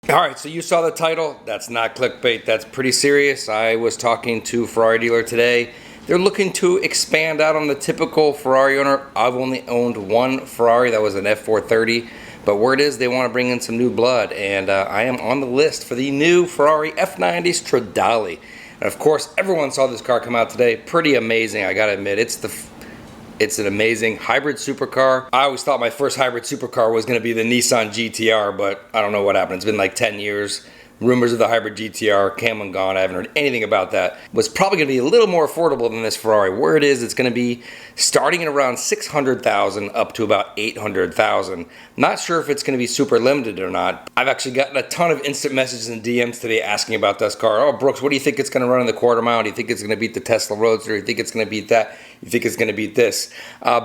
Alright, so you saw the title. That's not clickbait, that's pretty serious. I was talking to a Ferrari dealer today. They're looking to expand out on the typical Ferrari owner. I've only owned one Ferrari, that was an F430. But word is they want to bring in some new blood, and I am on the list for the new Ferrari F90 Stradale. And of course, everyone saw this car come out today. Pretty amazing, I gotta admit. It's an amazing hybrid supercar. I always thought my first hybrid supercar was going to be the Nissan GTR, but I don't know what happened. It's been like 10 years. Rumors of the hybrid GTR came and gone. I haven't heard anything about that. Was probably going to be a little more affordable than this Ferrari. Word is it's going to be starting at around $600,000 up to about $800,000. Not sure if it's going to be super limited or not. I've actually gotten a ton of instant messages and DMs today asking about this car. Oh, Brooks, what do you think it's going to run in the quarter mile? Do you think it's going to beat the Tesla Roadster? Do you think it's going to beat that? You think it's going to beat this?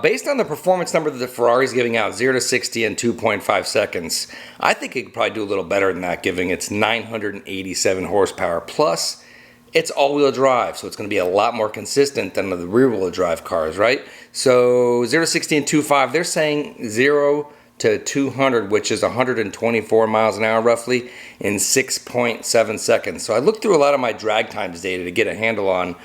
Based on the performance number that the Ferrari's giving out, 0 to 60 in 2.5 seconds, I think it could probably do a little better than that, giving its 987 horsepower. Plus, it's all-wheel drive, so it's going to be a lot more consistent than the rear-wheel drive cars, right? So 0 to 60 in 2.5, they're saying 0 to 200, which is 124 miles an hour roughly, in 6.7 seconds. So I looked through a lot of my drag times data to get a handle on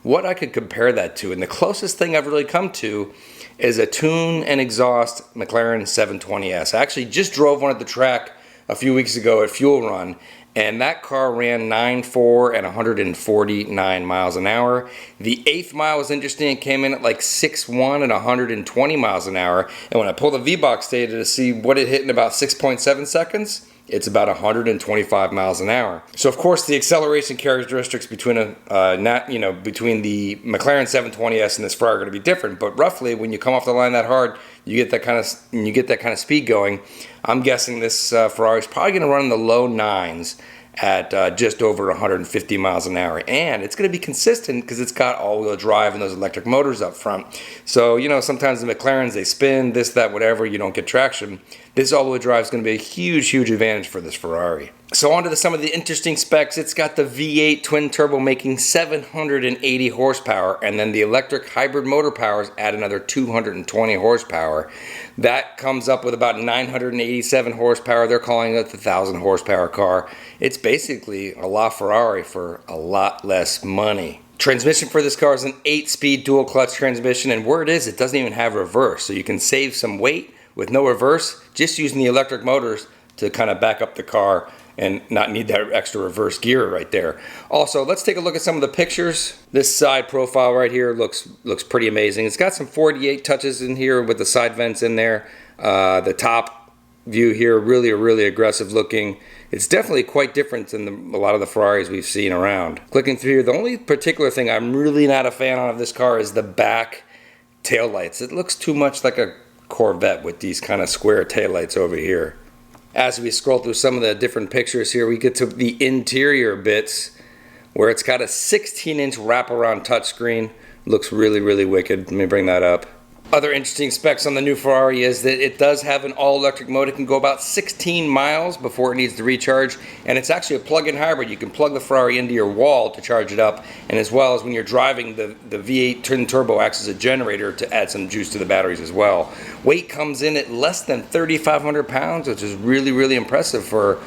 what I could compare that to, and the closest thing I've really come to is a tune and exhaust McLaren 720S. I actually just drove one at the track a few weeks ago at Fuel Run, and that car ran 9.4 and 149 miles an hour. The 8th mile was interesting. It came in at like 6.1 and 120 miles an hour, and when I pulled the VBOX data to see what it hit in about 6.7 seconds, it's about 125 miles an hour. So of course the acceleration characteristics between between the McLaren 720S and this Ferrari are going to be different, but roughly when you come off the line that hard, you get that kind of speed going. I'm guessing this Ferrari is probably going to run in the low 9s at just over 150 miles an hour, and it's going to be consistent because it's got all-wheel drive and those electric motors up front. So sometimes the McLarens, they spin this, that, whatever, you don't get traction. This all-wheel drive is going to be a huge advantage for this Ferrari. So on to some of the interesting specs. It's got the V8 twin turbo making 780 horsepower, and then the electric hybrid motor powers add another 220 horsepower. That comes up with about 987 horsepower. They're calling it the 1,000 horsepower car. It's basically a LaFerrari for a lot less money. Transmission for this car is an 8-speed dual clutch transmission, and word is it doesn't even have reverse, so you can save some weight with no reverse, just using the electric motors to kind of back up the car and not need that extra reverse gear right there. Also, let's take a look at some of the pictures. This side profile right here looks pretty amazing. It's got some 48 touches in here with the side vents in there. The top view here, really aggressive looking. It's definitely quite different than a lot of the Ferraris we've seen around. Clicking through here, the only particular thing I'm really not a fan of this car is the back taillights. It looks too much like a Corvette with these kind of square taillights over here. As we scroll through some of the different pictures here, we get to the interior bits where it's got a 16-inch wraparound touchscreen. Looks really wicked. Let me bring that up. Other interesting specs on the new Ferrari is that it does have an all-electric mode. It can go about 16 miles before it needs to recharge, and it's actually a plug-in hybrid. You can plug the Ferrari into your wall to charge it up, and as well as when you're driving, the V8 twin turbo acts as a generator to add some juice to the batteries as well. Weight comes in at less than 3,500 pounds, which is really impressive for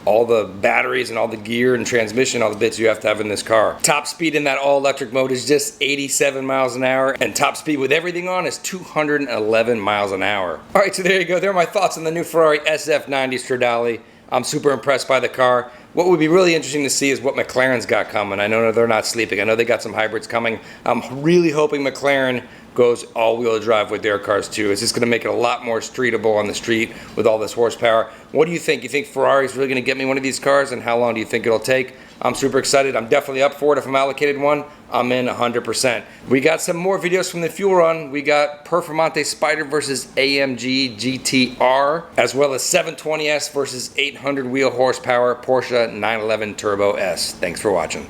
all the batteries and all the gear and transmission, all the bits you have to have in this car. Top speed in that all-electric mode is just 87 miles an hour, and top speed with everything on is 211 miles an hour. All right, so there you go. There are my thoughts on the new Ferrari SF90 Stradale. I'm super impressed by the car. What would be really interesting to see is what McLaren's got coming. I know they're not sleeping. I know they got some hybrids coming. I'm really hoping McLaren goes all-wheel drive with their cars too. It's just going to make it a lot more streetable on the street with all this horsepower. What do you think? You think Ferrari's really going to get me one of these cars, and how long do you think it'll take? I'm super excited. I'm definitely up for it. If I'm allocated one, I'm in 100%. We got some more videos from the Fuel Run. We got Performante Spider versus AMG GTR, as well as 720S versus 800 wheel horsepower Porsche 911 Turbo S. Thanks for watching.